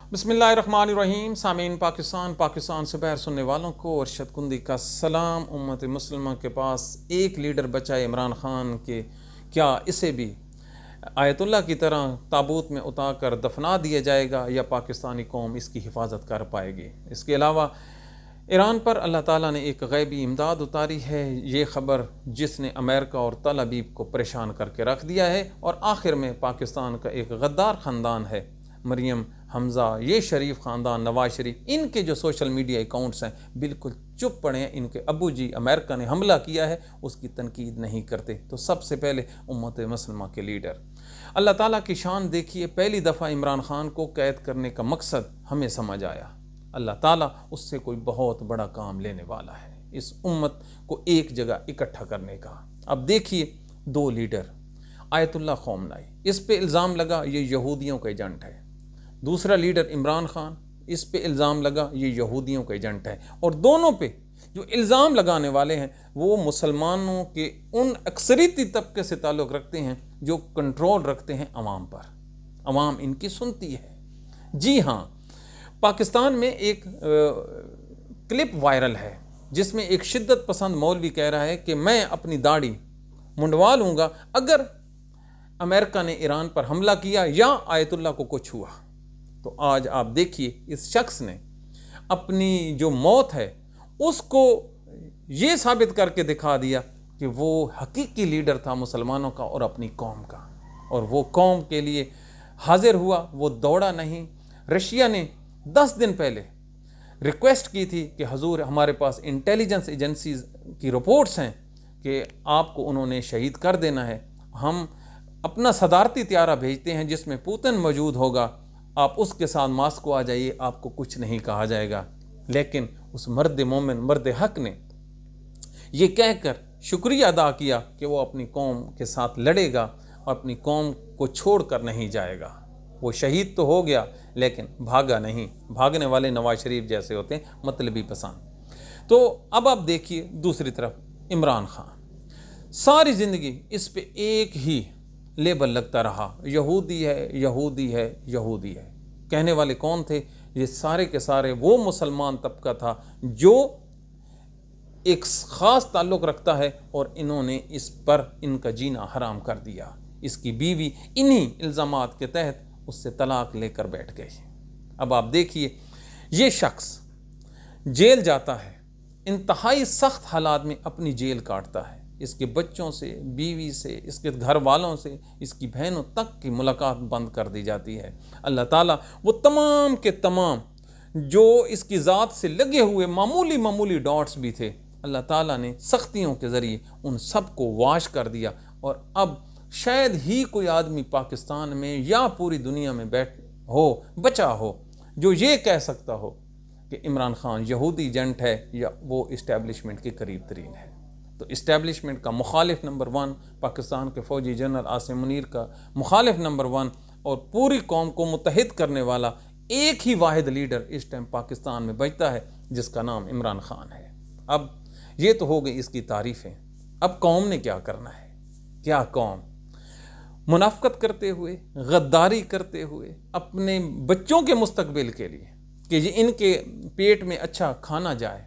बिस्मिल्लाहिर्रहमानिर्रहीम। सामीन पाकिस्तान से बाहर सुनने वालों को अरशद कुंदी का सलाम। उम्मत मुस्लिमा के पास एक लीडर बचा है इमरान खान के, क्या इसे भी आयतुल्लाह की तरह ताबूत में उतार कर दफना दिया जाएगा या पाकिस्तानी कौम इसकी हिफाजत कर पाएगी? इसके अलावा ईरान पर अल्लाह ताला ने एक गैबी इमदाद उतारी है, ये ख़बर जिसने अमेरिका और तल अबीब को परेशान करके रख दिया है। और आखिर में पाकिस्तान का एक गद्दार ख़ानदान है, मरियम, हमज़ा, ये शरीफ ख़ानदान, नवाज शरीफ, इनके जो सोशल मीडिया अकाउंट्स हैं बिल्कुल चुप पड़े हैं। इनके अबू जी अमेरिका ने हमला किया है, उसकी तनकीद नहीं करते। तो सबसे पहले उम्मत मुस्लिमा के लीडर, अल्लाह ताला की शान देखिए। पहली दफ़ा इमरान खान को कैद करने का मकसद हमें समझ आया। अल्लाह ताला उससे कोई बहुत बड़ा काम लेने वाला है, इस उम्मत को एक जगह इकट्ठा करने का। अब देखिए, दो लीडर, आयतुल्लाह ख़ोमेनी, इस पे इल्ज़ाम लगा ये यहूदियों का एजेंट है। दूसरा लीडर इमरान खान, इस पे इल्ज़ाम लगा ये यहूदियों का एजेंट है। और दोनों पे जो इल्ज़ाम लगाने वाले हैं वो मुसलमानों के उन अक्सरियती तबके से ताल्लुक़ रखते हैं जो कंट्रोल रखते हैं अवाम पर। अवाम इनकी सुनती है। जी हाँ, पाकिस्तान में एक क्लिप वायरल है जिसमें एक शिद्दत पसंद मौलवी कह रहा है कि मैं अपनी दाढ़ी मुंडवा लूँगा अगर अमेरिका ने ईरान पर हमला किया या आयतुल्लाह को कुछ हुआ। तो आज आप देखिए, इस शख्स ने अपनी जो मौत है उसको ये साबित करके दिखा दिया कि वो हकीकी लीडर था मुसलमानों का और अपनी कौम का, और वो कौम के लिए हाजिर हुआ, वो दौड़ा नहीं। रशिया ने 10 दिन पहले रिक्वेस्ट की थी कि हजूर, हमारे पास इंटेलिजेंस एजेंसीज की रिपोर्ट्स हैं कि आपको उन्होंने शहीद कर देना है, हम अपना सदारती त्यारा भेजते हैं जिसमें पुतिन मौजूद होगा, आप उसके साथ मास्को आ जाइए, आपको कुछ नहीं कहा जाएगा। लेकिन उस मर्द मोमिन, मर्द हक ने ये कहकर शुक्रिया अदा किया कि वो अपनी कौम के साथ लड़ेगा और अपनी कौम को छोड़कर नहीं जाएगा। वो शहीद तो हो गया लेकिन भागा नहीं। भागने वाले नवाज शरीफ जैसे होते हैं, मतलबी पसंद। तो अब आप देखिए दूसरी तरफ इमरान खान, सारी ज़िंदगी इस पे एक ही लेबल लगता रहा, यहूदी है, यहूदी है, यहूदी है। कहने वाले कौन थे? ये सारे के सारे वो मुसलमान तबका था जो एक ख़ास ताल्लुक़ रखता है, और इन्होंने इस पर इनका जीना हराम कर दिया। इसकी बीवी इन्हीं इल्ज़ामात के तहत उससे तलाक लेकर बैठ गई। अब आप देखिए, ये शख्स जेल जाता है, इंतहाई सख्त हालात में अपनी जेल काटता है। इसके बच्चों से, बीवी से, इसके घर वालों से, इसकी बहनों तक की मुलाकात बंद कर दी जाती है। अल्लाह ताला वो तमाम के तमाम जो इसकी ज़ात से लगे हुए मामूली मामूली डॉट्स भी थे, अल्लाह ताला ने सख्तियों के ज़रिए उन सब को वाश कर दिया। और अब शायद ही कोई आदमी पाकिस्तान में या पूरी दुनिया में बचा हो जो ये कह सकता हो कि इमरान खान यहूदी एजेंट है या वो इस्टेब्लिशमेंट के करीब तरीन है। तो इस्टेब्लिशमेंट का मुखालिफ नंबर 1, पाकिस्तान के फ़ौजी जनरल आसिम मुनीर का मुखालिफ नंबर 1, और पूरी कौम को मुत्तहिद करने वाला एक ही वाहिद लीडर इस टाइम पाकिस्तान में बचता है जिसका नाम इमरान खान है। अब ये तो हो गई इसकी तारीफ़ें। अब कौम ने क्या करना है? क्या कौम मुनाफ़क़त करते हुए, गद्दारी करते हुए, अपने बच्चों के मुस्तकबिल के लिए कि ये इनके पेट में अच्छा खाना जाए,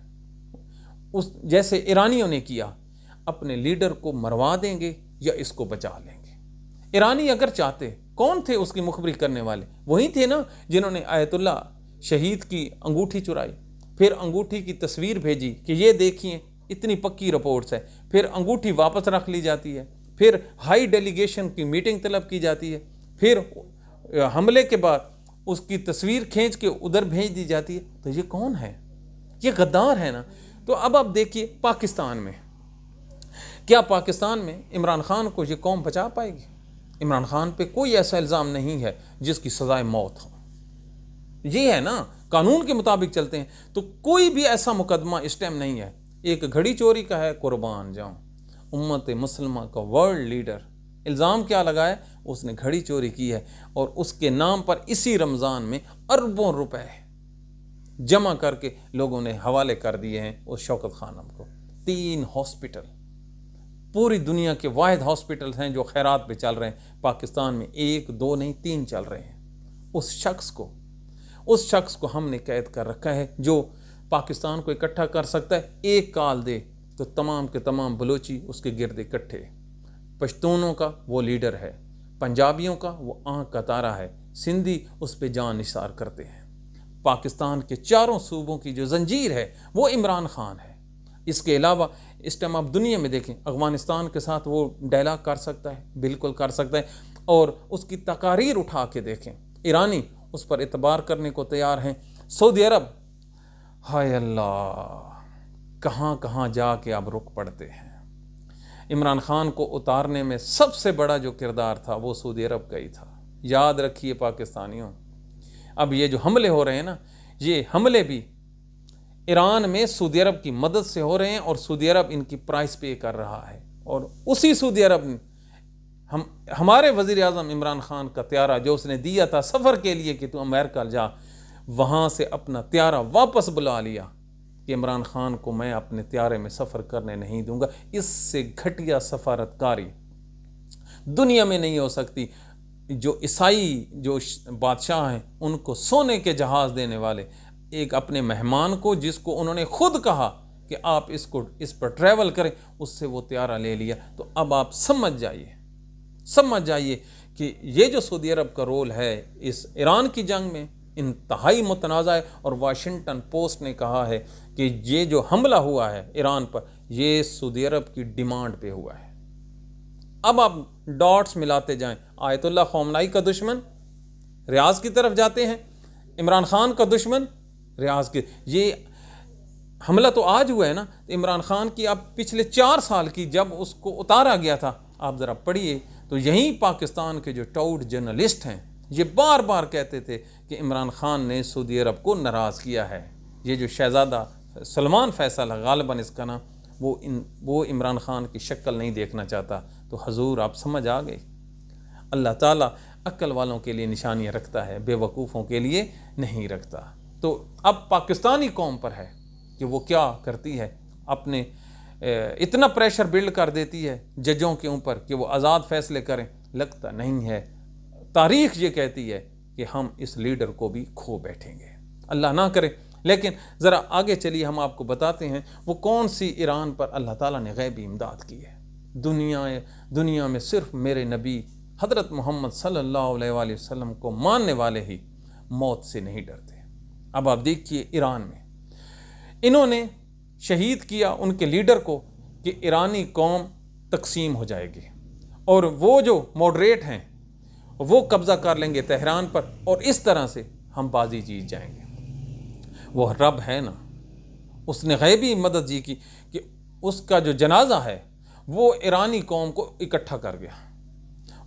उस जैसे ईरानियों ने किया, अपने लीडर को मरवा देंगे या इसको बचा लेंगे। ईरानी अगर चाहते, कौन थे उसकी मुखबरी करने वाले? वही थे ना जिन्होंने आयतुल्लाह शहीद की अंगूठी चुराई, फिर अंगूठी की तस्वीर भेजी कि ये देखिए इतनी पक्की रिपोर्ट्स है, फिर अंगूठी वापस रख ली जाती है, फिर हाई डेलीगेशन की मीटिंग तलब की जाती है, फिर हमले के बाद उसकी तस्वीर खींच के उधर भेज दी जाती है। तो ये कौन है? ये गद्दार है ना। तो अब आप देखिए, पाकिस्तान में क्या पाकिस्तान में इमरान खान को ये कौम बचा पाएगी? इमरान खान पे कोई ऐसा इल्ज़ाम नहीं है जिसकी सज़ाए मौत हो। ये है ना, कानून के मुताबिक चलते हैं, तो कोई भी ऐसा मुकदमा इस टाइम नहीं है। एक घड़ी चोरी का है, कुर्बान जाऊं। उम्मत मुसलमा का वर्ल्ड लीडर, इल्ज़ाम क्या लगाए? उसने घड़ी चोरी की है और उसके नाम पर इसी रमज़ान में अरबों रुपए जमा करके लोगों ने हवाले कर दिए हैं उस शौकत खानम को। 3 हॉस्पिटल, पूरी दुनिया के वाहिद हॉस्पिटल हैं जो खैरात पे चल रहे हैं, पाकिस्तान में 1 2 नहीं 3 चल रहे हैं। उस शख्स को اس شخص کو ہم نے قید کر رکھا ہے جو پاکستان کو اکٹھا کر سکتا ہے۔ ایک کال دے تو تمام کے تمام بلوچی اس کے گرد اکٹھے۔ پشتونوں کا وہ لیڈر ہے، پنجابیوں کا وہ آنکھ کا تارا ہے، سندھی اس پہ جان نثار کرتے ہیں۔ پاکستان کے چاروں صوبوں کی جو زنجیر ہے وہ عمران خان ہے۔ اس کے علاوہ اس ٹائم آپ دنیا میں دیکھیں، افغانستان کے ساتھ وہ ڈائلاگ کر سکتا ہے، بالکل کر سکتا ہے، اور اس کی تقاریر اٹھا کے دیکھیں، ایرانی اس پر اعتبار کرنے کو تیار ہیں۔ سعودی عرب، ہائے اللہ، کہاں کہاں جا کے اب رک پڑتے ہیں۔ عمران خان کو اتارنے میں سب سے بڑا جو کردار تھا وہ سعودی عرب کا ہی تھا۔ یاد رکھیے پاکستانیوں، اب یہ جو حملے ہو رہے ہیں نا، یہ حملے بھی ایران میں سعودی عرب کی مدد سے ہو رہے ہیں، اور سعودی عرب ان کی پرائس پے کر رہا ہے۔ اور اسی سعودی عرب نے ہمارے وزیر اعظم عمران خان کا طیارہ جو اس نے دیا تھا سفر کے لیے کہ تو امریکہ جا، وہاں سے اپنا طیارہ واپس بلا لیا کہ عمران خان کو میں اپنے طیارے میں سفر کرنے نہیں دوں گا۔ اس سے گھٹیا سفارتکاری دنیا میں نہیں ہو سکتی۔ جو عیسائی جو بادشاہ ہیں ان کو سونے کے جہاز دینے والے، ایک اپنے مہمان کو جس کو انہوں نے خود کہا کہ آپ اس پر ٹریول کریں، اس سے وہ طیارہ لے لیا۔ تو اب آپ سمجھ جائیے کہ یہ جو سعودی عرب کا رول ہے اس ایران کی جنگ میں انتہائی متنازع ہے، اور واشنگٹن پوسٹ نے کہا ہے کہ یہ جو حملہ ہوا ہے ایران پر، یہ سعودی عرب کی ڈیمانڈ پہ ہوا ہے۔ اب آپ ڈاٹس ملاتے جائیں، آیت اللہ خامنائی کا دشمن ریاض کی طرف جاتے ہیں، عمران خان کا دشمن ریاض کے، یہ حملہ تو آج ہوا ہے نا، عمران خان کی اب پچھلے 4 سال کی جب اس کو اتارا گیا تھا، آپ ذرا پڑھیے تو یہیں پاکستان کے جو ٹاؤٹ جرنلسٹ ہیں یہ بار بار کہتے تھے کہ عمران خان نے سعودی عرب کو ناراض کیا ہے۔ یہ جو شہزادہ سلمان فیصل ہے غالباً اس کا نام، وہ عمران خان کی شکل نہیں دیکھنا چاہتا۔ تو حضور آپ سمجھ آ گئے، اللہ تعالیٰ عقل والوں کے لیے نشانیاں رکھتا ہے، بے وقوفوں کے لیے نہیں رکھتا۔ تو اب پاکستانی قوم پر ہے کہ وہ کیا کرتی ہے، اپنے اتنا پریشر بلڈ کر دیتی ہے ججوں کے اوپر کہ وہ آزاد فیصلے کریں، لگتا نہیں ہے۔ تاریخ یہ کہتی ہے کہ ہم اس لیڈر کو بھی کھو بیٹھیں گے، اللہ نہ کرے۔ لیکن ذرا آگے چلیے، ہم آپ کو بتاتے ہیں وہ کون سی ایران پر اللہ تعالیٰ نے غیبی امداد کی ہے۔ دنیا میں صرف میرے نبی حضرت محمد صلی اللہ علیہ وآلہ وسلم کو ماننے والے ہی موت سے نہیں ڈرتے۔ اب آپ دیکھیے ایران میں انہوں نے شہید کیا ان کے لیڈر کو کہ ایرانی قوم تقسیم ہو جائے گی، اور وہ جو ماڈریٹ ہیں وہ قبضہ کر لیں گے تہران پر، اور اس طرح سے ہم بازی جیت جائیں گے۔ وہ رب ہے نا، اس نے غیبی مدد جی کی کہ اس کا جو جنازہ ہے وہ ایرانی قوم کو اکٹھا کر گیا۔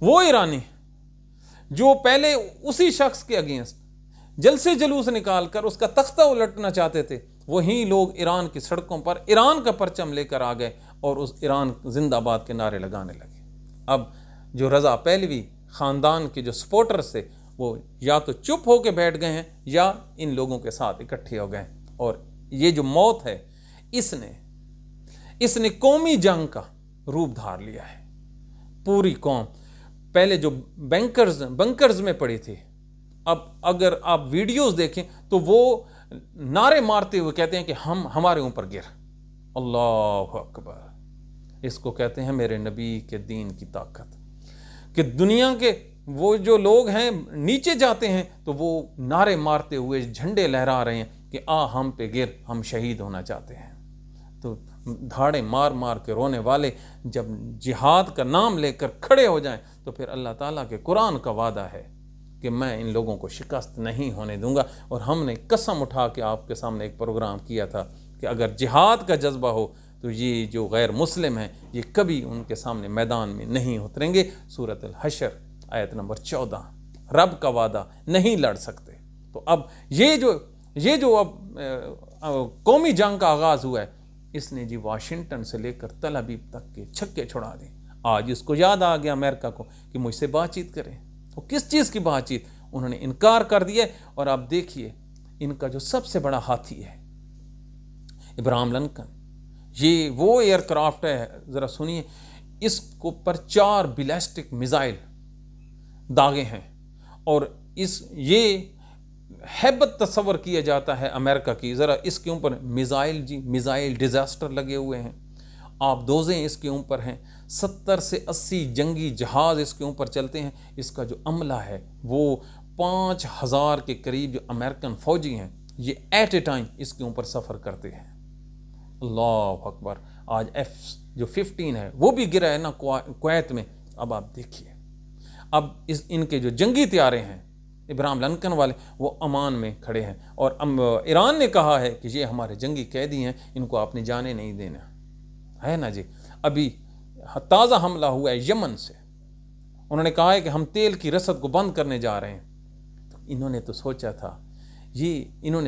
وہ ایرانی جو پہلے اسی شخص کے اگینسٹ جلسے جلوس نکال کر اس کا تختہ الٹنا چاہتے تھے، وہی لوگ ایران کی سڑکوں پر ایران کا پرچم لے کر آ گئے اور اس ایران زندہ باد کے نعرے لگانے لگے۔ اب جو رضا پہلوی خاندان کے جو سپورٹرز تھے وہ یا تو چپ ہو کے بیٹھ گئے ہیں یا ان لوگوں کے ساتھ اکٹھے ہو گئے، اور یہ جو موت ہے اس نے قومی جنگ کا روپ دھار لیا ہے۔ پوری قوم پہلے جو بنکرز میں پڑی تھی، اب اگر آپ ویڈیوز دیکھیں تو وہ نعرے مارتے ہوئے کہتے ہیں کہ ہمارے اوپر گر۔ اللہ اکبر، اس کو کہتے ہیں میرے نبی کے دین کی طاقت، کہ دنیا کے وہ جو لوگ ہیں نیچے جاتے ہیں تو وہ نعرے مارتے ہوئے جھنڈے لہرا رہے ہیں کہ ہم پہ گر، ہم شہید ہونا چاہتے ہیں۔ تو دھاڑے مار مار کے رونے والے جب جہاد کا نام لے کر کھڑے ہو جائیں تو پھر اللہ تعالیٰ کے قرآن کا وعدہ ہے کہ میں ان لوگوں کو شکست نہیں ہونے دوں گا۔ اور ہم نے قسم اٹھا کے آپ کے سامنے ایک پروگرام کیا تھا کہ اگر جہاد کا جذبہ ہو تو یہ جو غیر مسلم ہیں یہ کبھی ان کے سامنے میدان میں نہیں اتریں گے۔ سورۃ الحشر آیت نمبر 14، رب کا وعدہ، نہیں لڑ سکتے۔ تو اب یہ جو اب قومی جنگ کا آغاز ہوا ہے، اس نے جی واشنگٹن سے لے کر تل ابیب تک کے چھکے چھڑا دیں۔ آج اس کو یاد آ گیا امریکہ کو کہ مجھ سے بات چیت کریں، وہ کس چیز کی بات چیت، انہوں نے انکار کر دیا۔ اور آپ دیکھیے ان کا جو سب سے بڑا ہاتھی ہے ابراہم لنکن، یہ وہ ایئر کرافٹ ہے، ذرا سنیے، اس کو پر 4 بیلسٹک میزائل داغے ہیں، اور یہ हैबत तस्वर किया जाता है अमेरिका की, ज़रा इसके ऊपर मिज़ाइल डिज़ास्टर लगे हुए हैं, आबदोज़ें इसके ऊपर हैं, 70 से 80 जंगी जहाज़ इसके ऊपर चलते हैं। इसका जो अमला है वो 5000 के करीब जो अमेरिकन फ़ौजी हैं ये एट ए टाइम इसके ऊपर सफ़र करते हैं। अल्लाह अकबर। आज F-15 है वो भी गिरा है ना कुवैत में। अब आप देखिए, अब इनके जो जंगी त्यारे हैं इब्राहिम लिंकन वाले वो अमान में खड़े हैं, और ईरान ने कहा है कि ये हमारे जंगी कैदी हैं, इनको आपने जाने नहीं देना है ना जी। अभी ताज़ा हमला हुआ है यमन से, उन्होंने कहा है कि हम तेल की रसद को बंद करने जा रहे हैं। तो इन्होंने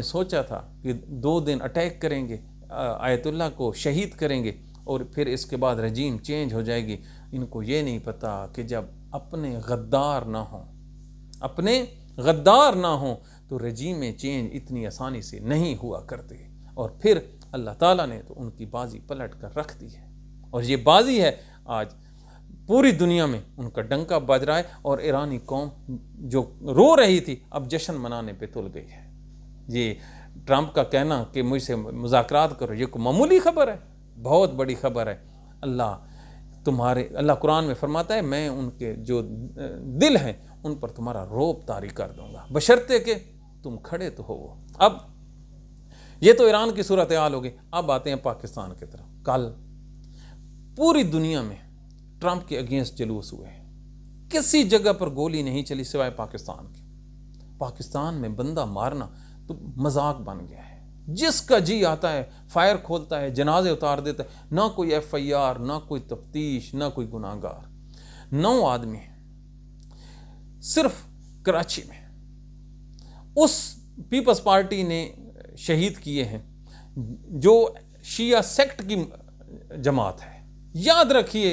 सोचा था कि 2 दिन अटैक करेंगे, आयतुल्लाह को शहीद करेंगे और फिर इसके बाद रजीम चेंज हो जाएगी। इनको ये नहीं पता कि जब अपने गद्दार ना हो तो रजीम चेंज इतनी आसानी से नहीं हुआ करते। और फिर अल्लाह ताला ने तो उनकी बाजी पलट कर रख दी है, और ये बाजी है आज पूरी दुनिया में उनका डंका बज रहा है। और ईरानी कौम जो रो रही थी अब जश्न मनाने पे तुल गई है। ये ट्रंप का कहना कि मुझसे मुज़ाकरात करो, ये कोई मामूली खबर है, बहुत बड़ी खबर है। अल्लाह कुरान में फरमाता है मैं उनके जो दिल हैं उन पर तुम्हारा रोब तारी कर दूंगा, बशर्ते कि तुम खड़े तो हो। अब ये तो ईरान की सूरत हाल होगी। अब आते हैं पाकिस्तान की तरफ। कल पूरी दुनिया में ट्रंप के अगेंस्ट जुलूस हुए, किसी जगह पर गोली नहीं चली सिवाय पाकिस्तान की। पाकिस्तान में बंदा मारना तो मजाक बन गया है, जिसका जी आता है फायर खोलता है, जनाजे उतार देता है, ना कोई FIR, ना कोई तफ्तीश, ना कोई गुनाहगार। 9 आदमी सिर्फ कराची में उस पीपल्स पार्टी ने शहीद किए हैं जो शिया सेक्ट की जमात है। याद रखिए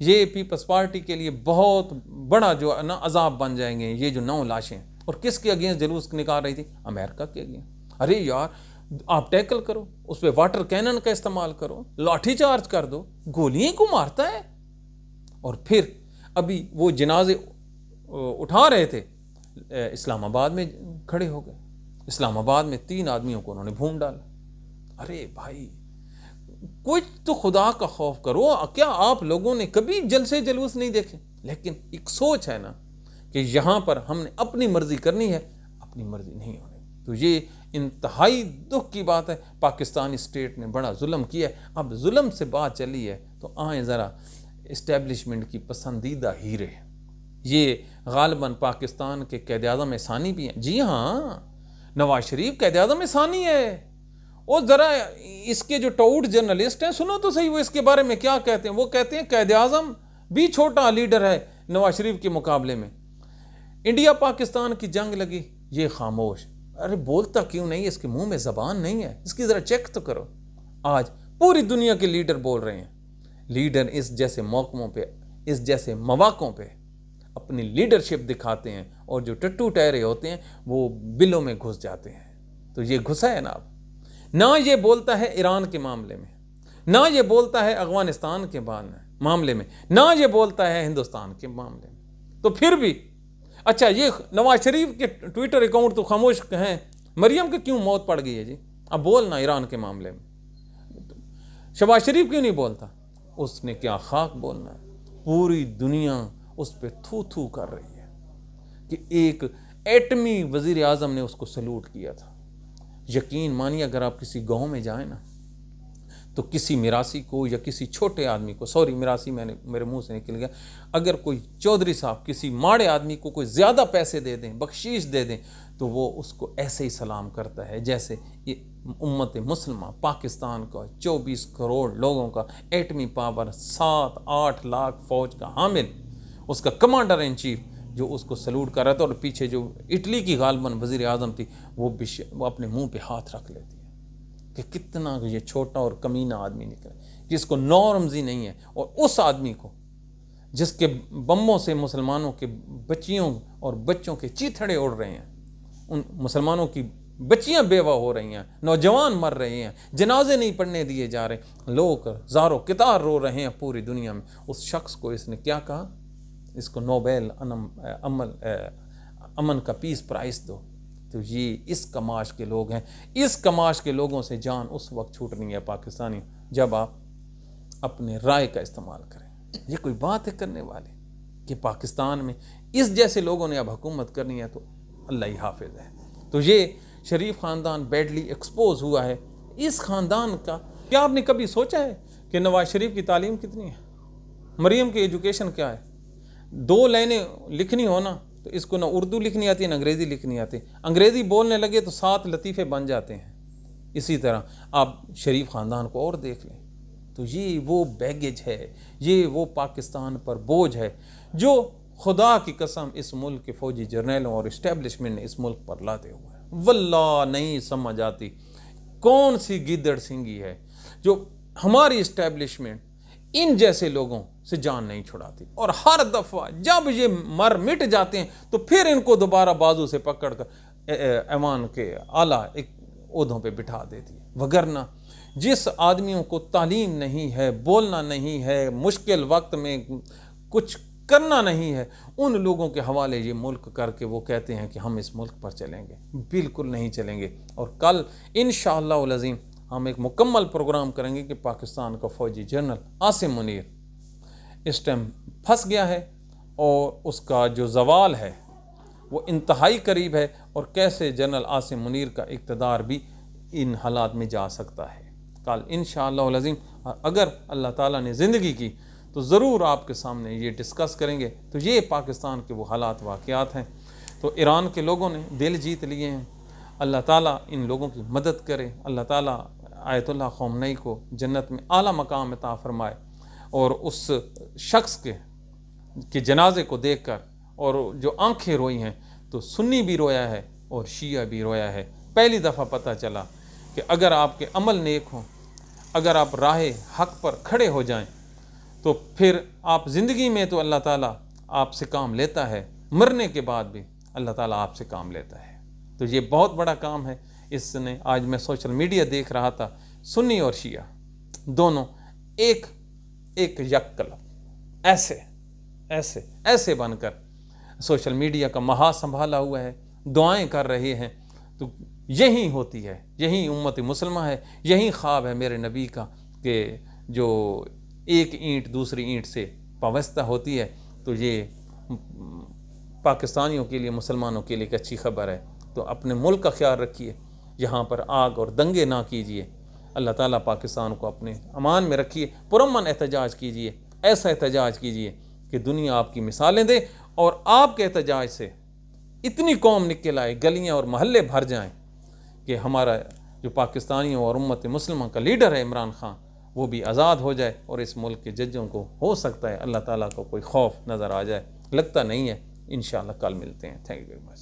ये पीपल्स पार्टी के लिए बहुत बड़ा जो ना अजाब बन जाएंगे ये जो 9 लाशें। और किसके अगेंस्ट जुलूस निकाल रही थी? अमेरिका के अगेंस्ट। अरे यार आप टैकल करो, उस पर वाटर कैनन का इस्तेमाल करो, लाठी चार्ज कर दो, गोलियां को मारता है। और फिर अभी वो जनाजे उठा रहे थे, इस्लामाबाद में खड़े हो गए। इस्लामाबाद में 3 आदमियों को उन्होंने भून डाला। अरे भाई कुछ तो खुदा का खौफ करो। क्या आप लोगों ने कभी जलसे जुलूस नहीं देखे? लेकिन एक सोच है ना कि यहाँ पर हमने अपनी मर्जी करनी है, अपनी मर्जी नहीं होनी। तो ये इंतहाई दुख की बात है। पाकिस्तानी स्टेट ने बड़ा जुल्म किया है। अब जुल्म से बात चली है तो आए ज़रा इस्टेब्लिशमेंट की पसंदीदा हीरे, ये गालिबन पाकिस्तान के क़ायद-ए-आज़म सानी भी हैं। जी हाँ, नवाज शरीफ क़ायद-ए-आज़म सानी है। और ज़रा इसके जो टाउट जर्नलिस्ट हैं सुनो तो सही, वो इसके बारे में क्या कहते हैं। वो कहते हैं क़ायद-ए-आज़म भी छोटा लीडर है नवाज शरीफ के मुकाबले में। इंडिया पाकिस्तान की जंग लगी, ये खामोश। अरे बोलता क्यों नहीं? इसके मुंह में ज़बान नहीं है, इसकी ज़रा चेक तो करो। आज पूरी दुनिया के लीडर बोल रहे हैं। लीडर इस जैसे मौक़ों पे, इस जैसे मौक़ों पे अपनी लीडरशिप दिखाते हैं, और जो टट्टू टहरे होते हैं वो बिलों में घुस जाते हैं। तो ये घुसा है ना ये बोलता है ईरान के मामले में, ना ये बोलता है अफगानिस्तान के मामले में, ना ये बोलता है हिंदुस्तान के मामले में। तो फिर भी अच्छा, ये नवाज शरीफ के ट्विटर अकाउंट तो खामोश हैं, मरियम की क्यों मौत पड़ गई है जी? अब बोलना ईरान के मामले में। शहबाज शरीफ क्यों नहीं बोलता? उसने क्या खाक बोलना है? पूरी दुनिया उस पर थू थू कर रही है कि एक एटमी वजीर आज़म ने उसको सलूट किया था। यकीन मानिए अगर आप किसी गांव में जाएं ना तो किसी मिरासी को या किसी छोटे आदमी को, सॉरी मिरासी मेरे मुंह से निकल गया, अगर कोई चौधरी साहब किसी माड़े आदमी को कोई ज़्यादा पैसे दे दें, बख्शीश दे दें, तो वो उसको ऐसे ही सलाम करता है जैसे ये उम्मत मुस्लिमा पाकिस्तान का 24 करोड़ लोगों का एटमी पावर, 7-8 लाख फौज का हामिल, उसका कमांडर इन चीफ जो उसको सलूट कर रहा था। और पीछे जो इटली की गालिबन वज़ीर आज़म थी वो अपने मुंह पे हाथ रख लेती है कि कितना ये छोटा और कमीना आदमी निकला, जिसको नॉर्म्स ही नहीं है। और उस आदमी को जिसके बम्बों से मुसलमानों के बच्चियों और बच्चों के चीथड़े उड़ रहे हैं, उन मुसलमानों की बच्चियां बेवा हो रही हैं, नौजवान मर रहे हैं, जनाजे नहीं पढ़ने दिए जा रहे, लोग ज़ारो कितार रो रहे हैं पूरी दुनिया में। उस शख्स को इसने क्या कहा? इसको नोबेल अमन का पीस प्राइज़ दो। تو یہ اس کماش کے لوگ ہیں. اس کماش کے لوگوں سے جان اس وقت چھوٹنی ہے پاکستانی جب آپ اپنے رائے کا استعمال کریں. یہ کوئی بات ہے کرنے والے کہ پاکستان میں اس جیسے لوگوں نے اب حکومت کرنی ہے تو اللہ ہی حافظ ہے. تو یہ شریف خاندان بیڈلی ایکسپوز ہوا ہے. اس خاندان کا کیا آپ نے کبھی سوچا ہے کہ نواز شریف کی تعلیم کتنی ہے, مریم کی ایجوکیشن کیا ہے؟ 2 لائنیں لکھنی ہونا تو اس کو نہ اردو لکھنی آتی ہے نہ انگریزی لکھنی آتی. انگریزی بولنے لگے تو 7 لطیفے بن جاتے ہیں. اسی طرح آپ شریف خاندان کو اور دیکھ لیں تو یہ وہ بیگیج ہے, یہ وہ پاکستان پر بوجھ ہے جو خدا کی قسم اس ملک کے فوجی جرنیلوں اور اسٹیبلشمنٹ نے اس ملک پر لاتے ہوئے ہیں. واللہ نہیں سمجھ آتی کون سی گیدڑ سنگھی ہے جو ہماری اسٹیبلشمنٹ ان جیسے لوگوں سے جان نہیں چھڑاتی, اور ہر دفعہ جب یہ مر مٹ جاتے ہیں تو پھر ان کو دوبارہ بازو سے پکڑ کر ایوان کے اعلیٰ عہدوں پہ بٹھا دیتی ہے. وگرنہ جس آدمیوں کو تعلیم نہیں ہے, بولنا نہیں ہے, مشکل وقت میں کچھ کرنا نہیں ہے, ان لوگوں کے حوالے یہ ملک کر کے وہ کہتے ہیں کہ ہم اس ملک پر چلیں گے. بالکل نہیں چلیں گے. اور کل انشاءاللہ العظیم ہم ایک مکمل پروگرام کریں گے کہ پاکستان کا فوجی جنرل عاصم منیر اس ٹائم پھنس گیا ہے اور اس کا جو زوال ہے وہ انتہائی قریب ہے, اور کیسے جنرل عاصم منیر کا اقتدار بھی ان حالات میں جا سکتا ہے. کل انشاءاللہ العظیم اگر اللہ تعالیٰ نے زندگی کی تو ضرور آپ کے سامنے یہ ڈسکس کریں گے. تو یہ پاکستان کے وہ حالات واقعات ہیں. تو ایران کے لوگوں نے دل جیت لیے ہیں. اللہ تعالیٰ ان لوگوں کی مدد کرے. اللہ تعالیٰ آیت اللہ خامنئی کو جنت میں اعلیٰ مقام عطا فرمائے, اور اس شخص کے جنازے کو دیکھ کر اور جو آنکھیں روئی ہیں تو سنی بھی رویا ہے اور شیعہ بھی رویا ہے. پہلی دفعہ پتہ چلا کہ اگر آپ کے عمل نیک ہوں, اگر آپ راہ حق پر کھڑے ہو جائیں تو پھر آپ زندگی میں تو اللہ تعالیٰ آپ سے کام لیتا ہے, مرنے کے بعد بھی اللہ تعالیٰ آپ سے کام لیتا ہے. تو یہ بہت بڑا کام ہے. اس نے آج میں سوشل میڈیا دیکھ رہا تھا, سنی اور شیعہ دونوں ایک یک قلب ایسے بن کر سوشل میڈیا کا محاذ سنبھالا ہوا ہے, دعائیں کر رہے ہیں. تو یہی ہوتی ہے, یہی امت مسلمہ ہے, یہی خواب ہے میرے نبی کا کہ جو ایک اینٹ دوسری اینٹ سے پابستہ ہوتی ہے. تو یہ پاکستانیوں کے لیے, مسلمانوں کے لیے ایک اچھی خبر ہے. تو اپنے ملک کا خیال رکھیے, یہاں پر آگ اور دنگے نہ کیجیے. اللہ تعالیٰ پاکستان کو اپنے امان میں رکھیے. پرامن احتجاج کیجیے, ایسا احتجاج کیجیے کہ دنیا آپ کی مثالیں دے, اور آپ کے احتجاج سے اتنی قوم نکل آئے, گلیاں اور محلے بھر جائیں کہ ہمارا جو پاکستانیوں اور امت مسلمہ کا لیڈر ہے عمران خان, وہ بھی آزاد ہو جائے, اور اس ملک کے ججوں کو ہو سکتا ہے اللہ تعالیٰ کو کوئی خوف نظر آ جائے. لگتا نہیں ہے. انشاءاللہ کل ملتے ہیں. Thank you very much.